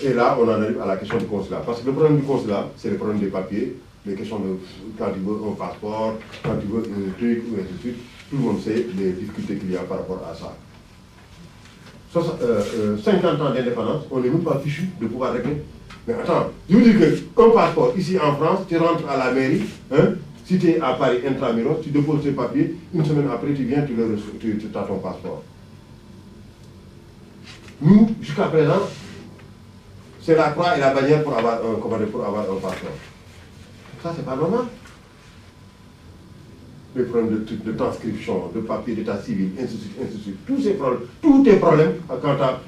Et là, on en arrive à la question du consulat. Parce que le problème du consulat, c'est le problème des papiers, les questions de quand tu veux un passeport, quand tu veux un truc, ou ainsi de suite. Tout le monde sait les difficultés qu'il y a par rapport à ça. 50 ans d'indépendance, on n'est même pas fichu de pouvoir régler. Mais attends, je vous dis qu'un passeport ici en France, tu rentres à la mairie, hein, si tu es à Paris intramuros, tu déposes tes papiers, une semaine après tu viens, tu as ton passeport. Nous, jusqu'à présent, c'est la croix et la bannière pour avoir un passeport. Ça, c'est pas normal. Les problèmes de transcription, de papier d'état civil, ainsi de suite, tous ces problèmes, tous tes problèmes,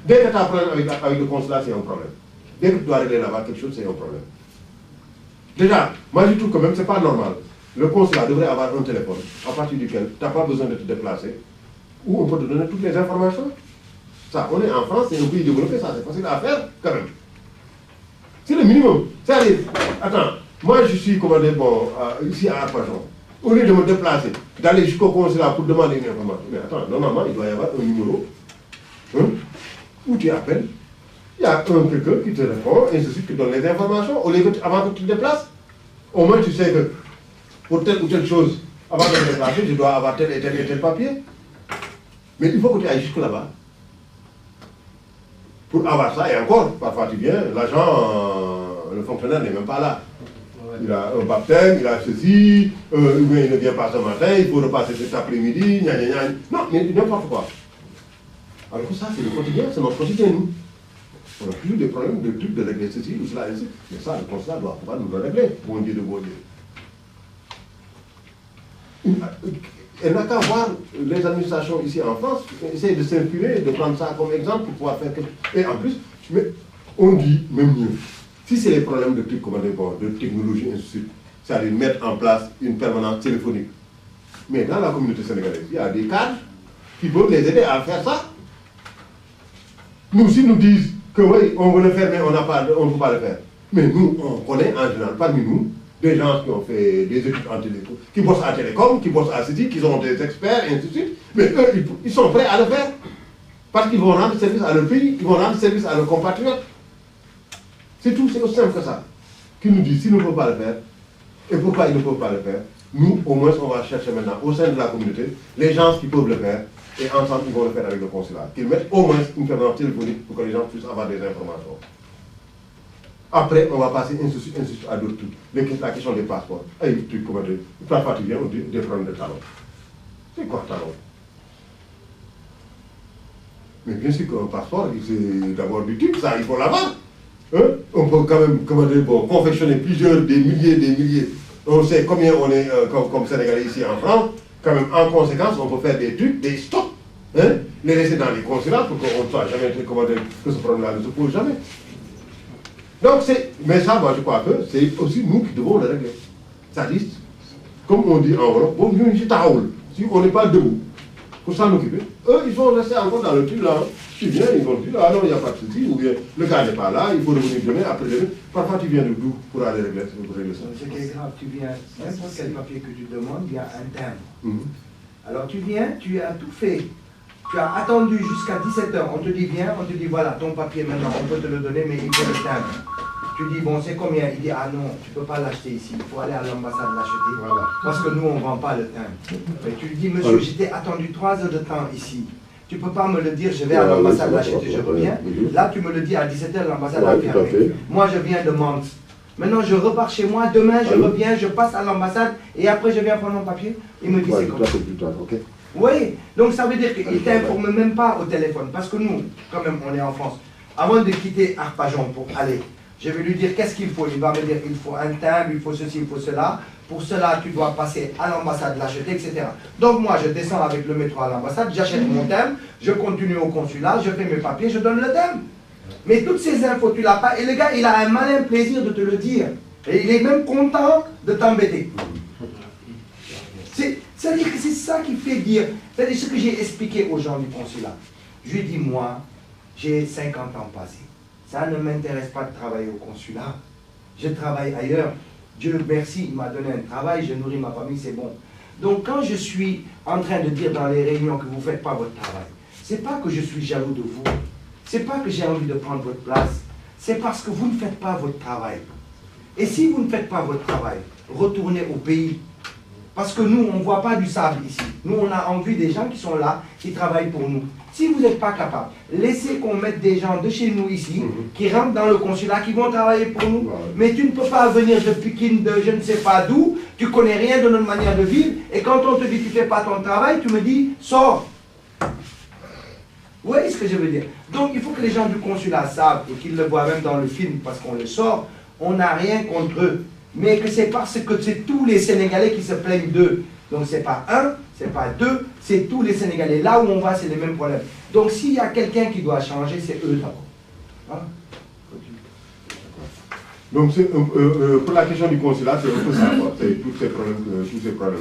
dès que tu as un problème avec le consulat, c'est un problème. Dès que tu dois régler là-bas quelque chose, c'est un problème. Déjà, moi je trouve quand même, c'est pas normal. Le consulat devrait avoir un téléphone, à partir duquel tu n'as pas besoin de te déplacer, où on peut te donner toutes les informations. Ça, on est en France, c'est un pays développé, ça, c'est facile à faire, quand même. C'est le minimum. C'est-à-dire, attends, moi je suis commandé, ici à Arpajon. Au lieu de me déplacer, d'aller jusqu'au consulat pour demander une information. Mais attends, normalement, il doit y avoir un numéro, hein, où tu appelles, il y a quelqu'un qui te répond, et ainsi de suite, qui donne les informations, au lieu que avant que tu te déplaces. Au moins, tu sais que pour telle ou telle chose, avant de me déplacer, je dois avoir tel et tel papier. Mais il faut que tu ailles jusque là-bas. Pour avoir ça, et encore, parfois tu viens, l'agent, le fonctionnaire n'est même pas là. Il a un baptême, il a ceci, il ne vient pas ce matin, il faut repasser cet après-midi, gna gna gna. Non, mais n'importe quoi. Alors que ça, c'est le quotidien, c'est notre quotidien, nous. On a toujours des problèmes de trucs de régler ceci ou cela, ainsi. Mais ça, le consulat doit pouvoir nous le régler, bon Dieu de bon Dieu. Elle n'a qu'à voir les administrations ici en France, essayer de s'inspirer, de prendre ça comme exemple pour pouvoir faire quelque chose. Et en plus, mais on dit même mieux. Si c'est les problèmes de trucs comme de technologie, ainsi de suite, c'est-à-dire mettre en place une permanence téléphonique. Mais dans la communauté sénégalaise, il y a des cadres qui veulent les aider à faire ça. Nous, s'ils nous disent que oui, on veut le faire, mais on ne peut pas le faire. Mais nous, on connaît en général, parmi nous, des gens qui ont fait des études en télécom, qui bossent à télécom, qui bossent à CETI, qui sont des experts, et ainsi de suite. Mais eux, ils sont prêts à le faire. Parce qu'ils vont rendre service à leur pays, ils vont rendre service à leurs compatriotes. C'est tout, c'est aussi simple que ça. Qui nous dit s'ils ne peuvent pas le faire, et pourquoi ils ne peuvent pas le faire, nous, au moins, on va chercher maintenant, au sein de la communauté, les gens qui peuvent le faire, et ensemble, ils vont le faire avec le consulat. Qu'ils mettent au moins une permanence téléphonique pour que les gens puissent avoir des informations. Après, on va passer ainsi de suite à d'autres trucs. La question des passeports. Et les trucs comme parfois tu viens, on dit des problèmes de talons. C'est quoi talon? Mais bien sûr qu'un passeport, c'est d'abord du type, ça, il faut l'avoir. Hein? On peut quand même confectionner des milliers. On sait combien on est comme Sénégalais ici en France. Quand même, en conséquence, on peut faire des trucs, des stocks, hein? Les laisser dans les consulats pour qu'on ne soit jamais commandé, que ce problème-là ne se pose jamais. Donc mais ça, moi je crois que c'est aussi nous qui devons le régler. Ça dit, comme on dit en Europe, bon, si on n'est pas debout pour s'en occuper, eux ils vont rester encore dans le truc là. Tu viens, ils vont dire, ah non, il n'y a pas de souci, ou bien le gars n'est pas là, il faut revenir demain, après demain. Parfois tu viens de d'où pour aller régler ça. Ce qui est grave, tu viens, n'importe quel papier que tu demandes, il y a un timbre. Alors tu viens, tu as tout fait. Tu as attendu jusqu'à 17h, on te dit viens, on te dit voilà, ton papier maintenant, on peut te le donner, mais il faut le timbre. Tu dis bon, c'est combien? Il dit ah non, tu ne peux pas l'acheter ici, il faut aller à l'ambassade l'acheter. Voilà. Parce que nous, on ne vend pas le timbre. Et tu lui dis monsieur, j'étais attendu 3 heures de temps ici. Tu ne peux pas me le dire, je vais à l'ambassade l'acheter, je reviens. Là, tu me le dis à 17h, l'ambassade a fermé. Moi, je viens de Mantes. Maintenant, je repars chez moi, demain, je reviens, je passe à l'ambassade et après, je viens prendre mon papier. Il me dit c'est comme ça. Oui, donc ça veut dire qu'il ne t'informe même pas au téléphone. Parce que nous, quand même, on est en France. Avant de quitter Arpajon pour aller, je vais lui dire qu'est-ce qu'il faut. Il va me dire il faut un timbre, il faut ceci, il faut cela. Pour cela, tu dois passer à l'ambassade, l'acheter, etc. Donc moi, je descends avec le métro à l'ambassade, j'achète mon timbre, je continue au consulat, je fais mes papiers, je donne le timbre. Mais toutes ces infos, tu ne l'as pas. Et le gars, il a un malin plaisir de te le dire. Et il est même content de t'embêter. C'est-à-dire que c'est ça qui fait dire. C'est-à-dire ce que j'ai expliqué aux gens du consulat. Je lui dis, moi, j'ai 50 ans passés. Ça ne m'intéresse pas de travailler au consulat. Je travaille ailleurs. Dieu merci, il m'a donné un travail, je nourris ma famille, c'est bon. Donc quand je suis en train de dire dans les réunions que vous ne faites pas votre travail, ce n'est pas que je suis jaloux de vous. Ce n'est pas que j'ai envie de prendre votre place. c'est parce que vous ne faites pas votre travail. Et si vous ne faites pas votre travail, retournez au pays. Parce que nous, on ne voit pas du sable ici. Nous, on a envie des gens qui sont là, qui travaillent pour nous. Si vous n'êtes pas capable, laissez qu'on mette des gens de chez nous ici, qui rentrent dans le consulat, qui vont travailler pour nous. Mais tu ne peux pas venir de Pékin, de je ne sais pas d'où, tu ne connais rien de notre manière de vivre, et quand on te dit tu ne fais pas ton travail, tu me dis sors. Vous voyez ce que je veux dire? Donc il faut que les gens du consulat savent, et qu'ils le voient même dans le film, parce qu'on le sort, on n'a rien contre eux. Mais que c'est parce que c'est tous les Sénégalais qui se plaignent d'eux. Donc c'est pas un, c'est pas deux, c'est tous les Sénégalais. Là où on va, c'est les mêmes problèmes. Donc s'il y a quelqu'un qui doit changer, c'est eux d'abord. Hein? Donc pour la question du consulat, c'est un peu ça, quoi. C'est tous ces problèmes.